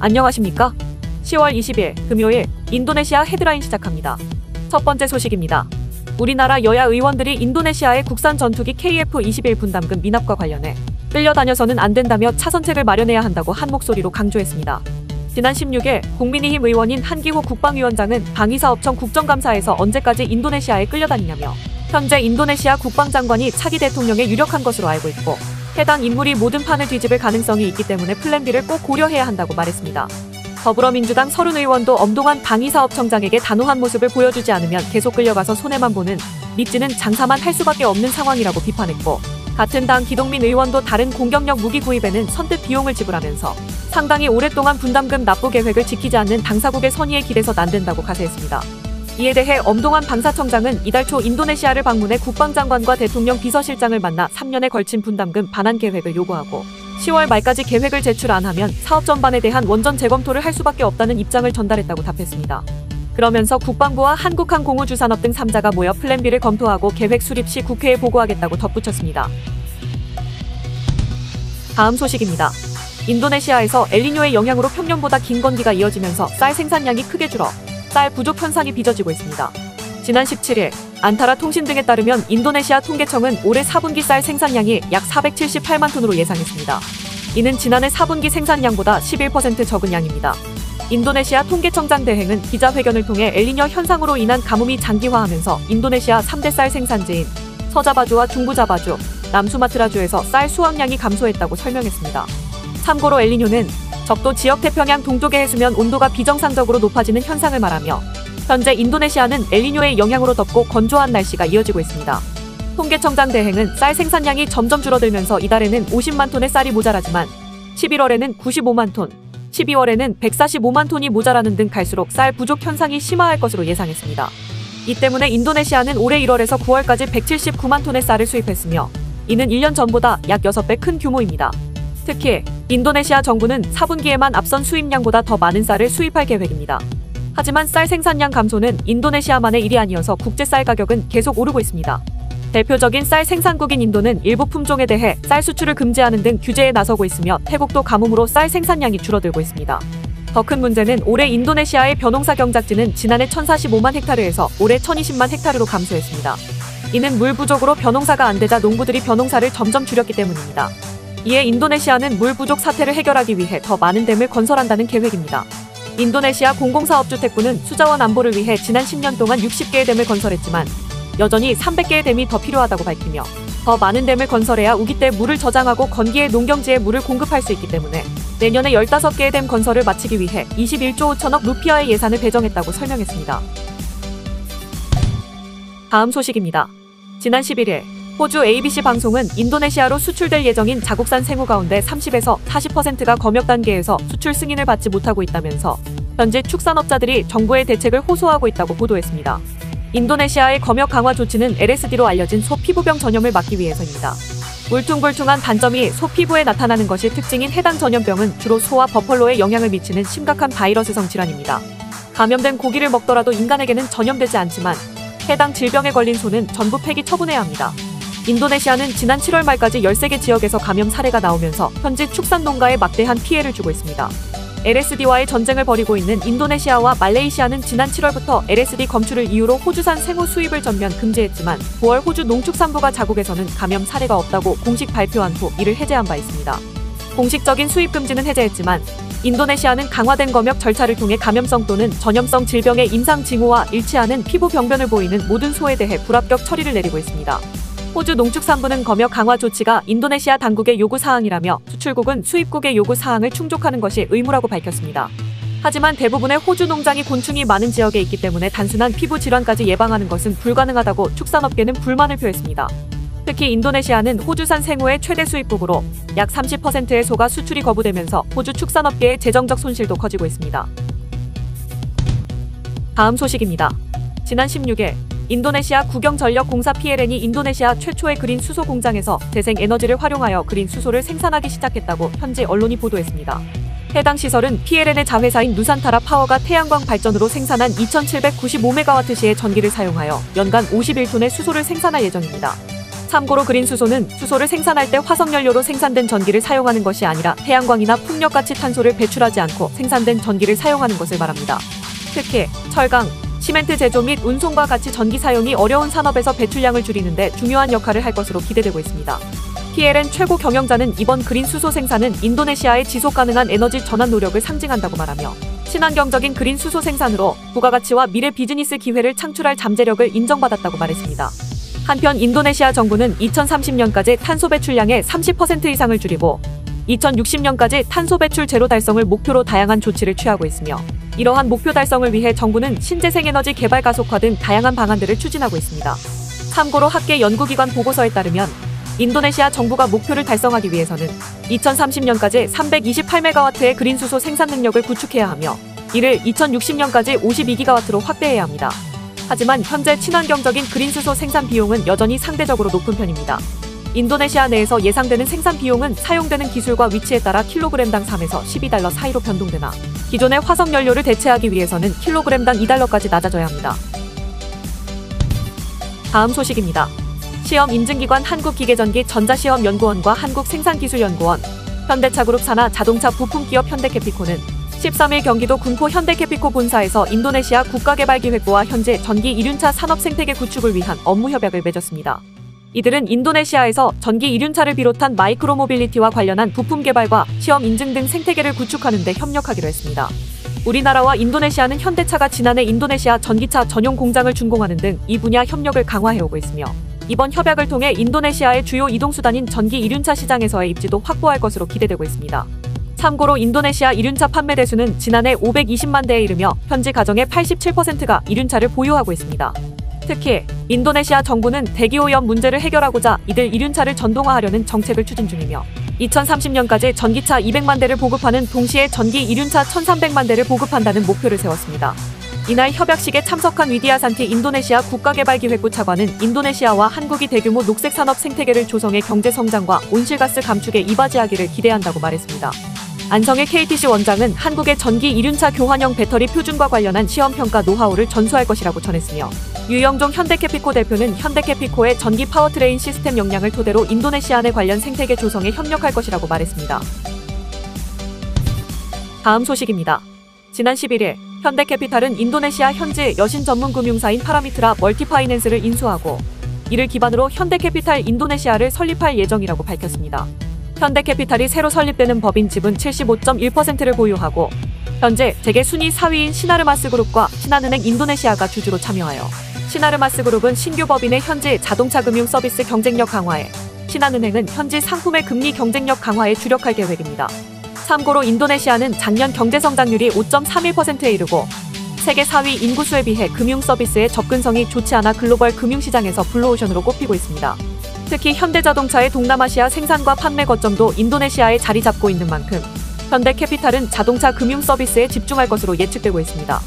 안녕하십니까? 10월 20일 금요일 인도네시아 헤드라인 시작합니다. 첫 번째 소식입니다. 우리나라 여야 의원들이 인도네시아의 국산 전투기 KF-21 분담금 미납과 관련해 끌려다녀서는 안 된다며 차선책을 마련해야 한다고 한 목소리로 강조했습니다. 지난 16일 국민의힘 의원인 한기호 국방위원장은 방위사업청 국정감사에서 언제까지 인도네시아에 끌려다니냐며 현재 인도네시아 국방장관이 차기 대통령에 유력한 것으로 알고 있고 해당 인물이 모든 판을 뒤집을 가능성이 있기 때문에 플랜 B를 꼭 고려해야 한다고 말했습니다. 더불어민주당 서른 의원도 엄동환 방위사업청장에게 단호한 모습을 보여주지 않으면 계속 끌려가서 손해만 보는 믿지는 장사만 할 수밖에 없는 상황이라고 비판했고, 같은 당 기동민 의원도 다른 공격력 무기 구입에는 선뜻 비용을 지불하면서 상당히 오랫동안 분담금 납부 계획을 지키지 않는 당사국의 선의에 기대서 안 된다고 가세했습니다. 이에 대해 엄동환 방사청장은 이달 초 인도네시아를 방문해 국방장관과 대통령 비서실장을 만나 3년에 걸친 분담금 반환 계획을 요구하고 10월 말까지 계획을 제출 안 하면 사업 전반에 대한 원전 재검토를 할 수밖에 없다는 입장을 전달했다고 답했습니다. 그러면서 국방부와 한국항공우주산업 등 3자가 모여 플랜 B를 검토하고 계획 수립 시 국회에 보고하겠다고 덧붙였습니다. 다음 소식입니다. 인도네시아에서 엘니뇨의 영향으로 평년보다 긴 건기가 이어지면서 쌀 생산량이 크게 줄어 쌀 부족 현상이 빚어지고 있습니다. 지난 17일 안타라 통신 등에 따르면 인도네시아 통계청은 올해 4분기 쌀 생산량이 약 478만 톤으로 예상했습니다. 이는 지난해 4분기 생산량보다 11% 적은 양입니다. 인도네시아 통계청장 대행은 기자회견을 통해 엘니뇨 현상으로 인한 가뭄이 장기화하면서 인도네시아 3대 쌀 생산지인 서자바주와 중부자바주, 남수마트라주에서 쌀 수확량이 감소했다고 설명했습니다. 참고로 엘니뇨는 적도 지역 태평양 동쪽의 해수면 온도가 비정상적으로 높아지는 현상을 말하며 현재 인도네시아는 엘니뇨의 영향으로 덥고 건조한 날씨가 이어지고 있습니다. 통계청장 대행은 쌀 생산량이 점점 줄어들면서 이달에는 50만 톤의 쌀이 모자라지만 11월에는 95만 톤, 12월에는 145만 톤이 모자라는 등 갈수록 쌀 부족 현상이 심화할 것으로 예상했습니다. 이 때문에 인도네시아는 올해 1월에서 9월까지 179만 톤의 쌀을 수입했으며 이는 1년 전보다 약 6배 큰 규모입니다. 특히 인도네시아 정부는 4분기에만 앞선 수입량보다 더 많은 쌀을 수입할 계획입니다. 하지만 쌀 생산량 감소는 인도네시아만의 일이 아니어서 국제 쌀 가격은 계속 오르고 있습니다. 대표적인 쌀 생산국인 인도는 일부 품종에 대해 쌀 수출을 금지하는 등 규제에 나서고 있으며 태국도 가뭄으로 쌀 생산량이 줄어들고 있습니다. 더 큰 문제는 올해 인도네시아의 벼농사 경작지는 지난해 1045만 헥타르에서 올해 1020만 헥타르로 감소했습니다. 이는 물 부족으로 벼농사가 안 되자 농부들이 벼농사를 점점 줄였기 때문입니다. 이에 인도네시아는 물 부족 사태를 해결하기 위해 더 많은 댐을 건설한다는 계획입니다. 인도네시아 공공사업주택부는 수자원 안보를 위해 지난 10년 동안 60개의 댐을 건설했지만 여전히 300개의 댐이 더 필요하다고 밝히며 더 많은 댐을 건설해야 우기 때 물을 저장하고 건기에 농경지에 물을 공급할 수 있기 때문에 내년에 15개의 댐 건설을 마치기 위해 21조 5천억 루피아의 예산을 배정했다고 설명했습니다. 다음 소식입니다. 지난 11일 호주 ABC 방송은 인도네시아로 수출될 예정인 자국산 생우 가운데 30에서 40%가 검역 단계에서 수출 승인을 받지 못하고 있다면서 현재 축산업자들이 정부의 대책을 호소하고 있다고 보도했습니다. 인도네시아의 검역 강화 조치는 LSD로 알려진 소 피부병 전염을 막기 위해서입니다. 울퉁불퉁한 반점이 소 피부에 나타나는 것이 특징인 해당 전염병은 주로 소와 버펄로에 영향을 미치는 심각한 바이러스성 질환입니다. 감염된 고기를 먹더라도 인간에게는 전염되지 않지만 해당 질병에 걸린 소는 전부 폐기 처분해야 합니다. 인도네시아는 지난 7월 말까지 13개 지역에서 감염 사례가 나오면서 현지 축산 농가에 막대한 피해를 주고 있습니다. LSD와의 전쟁을 벌이고 있는 인도네시아와 말레이시아는 지난 7월부터 LSD 검출을 이유로 호주산 생후 수입을 전면 금지했지만 9월 호주 농축산부가 자국에서는 감염 사례가 없다고 공식 발표한 후 이를 해제한 바 있습니다. 공식적인 수입 금지는 해제했지만 인도네시아는 강화된 검역 절차를 통해 감염성 또는 전염성 질병의 임상 징후와 일치하는 피부 병변을 보이는 모든 소에 대해 불합격 처리를 내리고 있습니다. 호주 농축산부는 검역 강화 조치가 인도네시아 당국의 요구 사항이라며 수출국은 수입국의 요구 사항을 충족하는 것이 의무라고 밝혔습니다. 하지만 대부분의 호주 농장이 곤충이 많은 지역에 있기 때문에 단순한 피부 질환까지 예방하는 것은 불가능하다고 축산업계는 불만을 표했습니다. 특히 인도네시아는 호주산 생우의 최대 수입국으로 약 30%의 소가 수출이 거부되면서 호주 축산업계의 재정적 손실도 커지고 있습니다. 다음 소식입니다. 지난 16일 인도네시아 국영전력공사 PLN이 인도네시아 최초의 그린 수소 공장에서 재생에너지를 활용하여 그린 수소를 생산하기 시작했다고 현지 언론이 보도했습니다. 해당 시설은 PLN의 자회사인 누산타라 파워가 태양광 발전으로 생산한 2795메가와트시의 전기를 사용하여 연간 51톤의 수소를 생산할 예정입니다. 참고로 그린 수소는 수소를 생산할 때 화석연료로 생산된 전기를 사용하는 것이 아니라 태양광이나 풍력같이 탄소를 배출하지 않고 생산된 전기를 사용하는 것을 말합니다. 특히 철강, 시멘트 제조 및 운송과 같이 전기 사용이 어려운 산업에서 배출량을 줄이는 데 중요한 역할을 할 것으로 기대되고 있습니다. PLN 최고 경영자는 이번 그린 수소 생산은 인도네시아의 지속가능한 에너지 전환 노력을 상징한다고 말하며 친환경적인 그린 수소 생산으로 부가가치와 미래 비즈니스 기회를 창출할 잠재력을 인정받았다고 말했습니다. 한편 인도네시아 정부는 2030년까지 탄소 배출량의 30% 이상을 줄이고 2060년까지 탄소 배출 제로 달성을 목표로 다양한 조치를 취하고 있으며 이러한 목표 달성을 위해 정부는 신재생에너지 개발 가속화 등 다양한 방안들을 추진하고 있습니다. 참고로 학계 연구기관 보고서에 따르면 인도네시아 정부가 목표를 달성하기 위해서는 2030년까지 328메가와트의 그린 수소 생산 능력을 구축해야 하며 이를 2060년까지 52기가와트로 확대해야 합니다. 하지만 현재 친환경적인 그린 수소 생산 비용은 여전히 상대적으로 높은 편입니다. 인도네시아 내에서 예상되는 생산 비용은 사용되는 기술과 위치에 따라 킬로그램당 3에서 12달러 사이로 변동되나 기존의 화석연료를 대체하기 위해서는 킬로그램당 2달러까지 낮아져야 합니다. 다음 소식입니다. 시험 인증기관 한국기계전기 전자시험연구원과 한국생산기술연구원, 현대차그룹 산하 자동차 부품기업 현대캐피코는 13일 경기도 군포 현대캐피코 본사에서 인도네시아 국가개발기획부와 현재 전기 이륜차 산업 생태계 구축을 위한 업무 협약을 맺었습니다. 이들은 인도네시아에서 전기 이륜차를 비롯한 마이크로모빌리티와 관련한 부품 개발과 시험 인증 등 생태계를 구축하는 데 협력하기로 했습니다. 우리나라와 인도네시아는 현대차가 지난해 인도네시아 전기차 전용 공장을 준공하는 등 이 분야 협력을 강화해오고 있으며 이번 협약을 통해 인도네시아의 주요 이동수단인 전기 이륜차 시장에서의 입지도 확보할 것으로 기대되고 있습니다. 참고로 인도네시아 이륜차 판매 대수는 지난해 520만 대에 이르며 현지 가정의 87%가 이륜차를 보유하고 있습니다. 특히 인도네시아 정부는 대기오염 문제를 해결하고자 이들 이륜차를 전동화하려는 정책을 추진 중이며 2030년까지 전기차 200만 대를 보급하는 동시에 전기 이륜차 1300만 대를 보급한다는 목표를 세웠습니다. 이날 협약식에 참석한 위디아산티 인도네시아 국가개발기획부 차관은 인도네시아와 한국이 대규모 녹색산업 생태계를 조성해 경제성장과 온실가스 감축에 이바지하기를 기대한다고 말했습니다. 안성의 KTC 원장은 한국의 전기 이륜차 교환형 배터리 표준과 관련한 시험평가 노하우를 전수할 것이라고 전했으며 유영종 현대캐피코 대표는 현대캐피코의 전기 파워트레인 시스템 역량을 토대로 인도네시아 내 관련 생태계 조성에 협력할 것이라고 말했습니다. 다음 소식입니다. 지난 11일 현대캐피탈은 인도네시아 현지 여신 전문 금융사인 파라미트라 멀티파이낸스를 인수하고 이를 기반으로 현대캐피탈 인도네시아를 설립할 예정이라고 밝혔습니다. 현대캐피탈이 새로 설립되는 법인 지분 75.1%를 보유하고 현재 재계 순위 4위인 시나르마스그룹과 신한은행 인도네시아가 주주로 참여하여 시나르마스그룹은 신규 법인의 현지 자동차 금융 서비스 경쟁력 강화에, 신한은행은 현지 상품의 금리 경쟁력 강화에 주력할 계획입니다. 참고로 인도네시아는 작년 경제성장률이 5.31%에 이르고 세계 4위 인구수에 비해 금융 서비스의 접근성이 좋지 않아 글로벌 금융시장에서 블루오션으로 꼽히고 있습니다. 특히 현대자동차의 동남아시아 생산과 판매 거점도 인도네시아에 자리 잡고 있는 만큼 현대캐피탈은 자동차 금융 서비스에 집중할 것으로 예측되고 있습니다.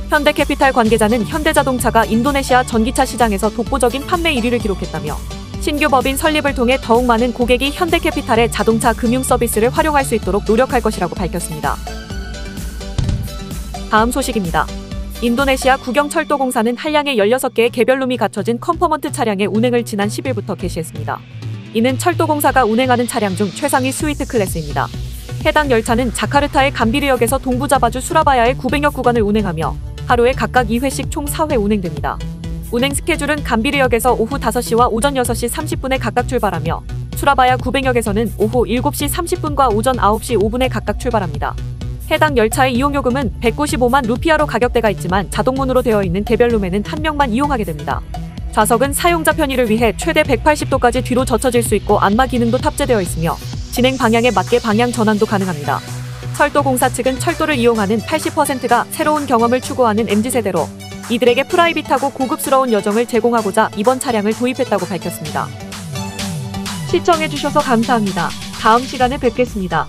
현대캐피탈 관계자는 현대자동차가 인도네시아 전기차 시장에서 독보적인 판매 1위를 기록했다며 신규 법인 설립을 통해 더욱 많은 고객이 현대캐피탈의 자동차 금융 서비스를 활용할 수 있도록 노력할 것이라고 밝혔습니다. 다음 소식입니다. 인도네시아 국영철도공사는 한량에 16개의 개별룸이 갖춰진 컨퍼먼트 차량의 운행을 지난 10일부터 개시했습니다. 이는 철도공사가 운행하는 차량 중 최상위 스위트 클래스입니다. 해당 열차는 자카르타의 감비르역에서 동부자바주 수라바야의 900여 구간을 운행하며 하루에 각각 2회씩 총 4회 운행됩니다. 운행 스케줄은 감비르역에서 오후 5시와 오전 6시 30분에 각각 출발하며 수라바야 900역에서는 오후 7시 30분과 오전 9시 5분에 각각 출발합니다. 해당 열차의 이용요금은 195만 루피아로 가격대가 있지만 자동문으로 되어 있는 개별룸에는 한 명만 이용하게 됩니다. 좌석은 사용자 편의를 위해 최대 180도까지 뒤로 젖혀질 수 있고 안마 기능도 탑재되어 있으며 진행 방향에 맞게 방향 전환도 가능합니다. 철도공사 측은 철도를 이용하는 80%가 새로운 경험을 추구하는 MZ세대로 이들에게 프라이빗하고 고급스러운 여정을 제공하고자 이번 차량을 도입했다고 밝혔습니다. 시청해주셔서 감사합니다. 다음 시간에 뵙겠습니다.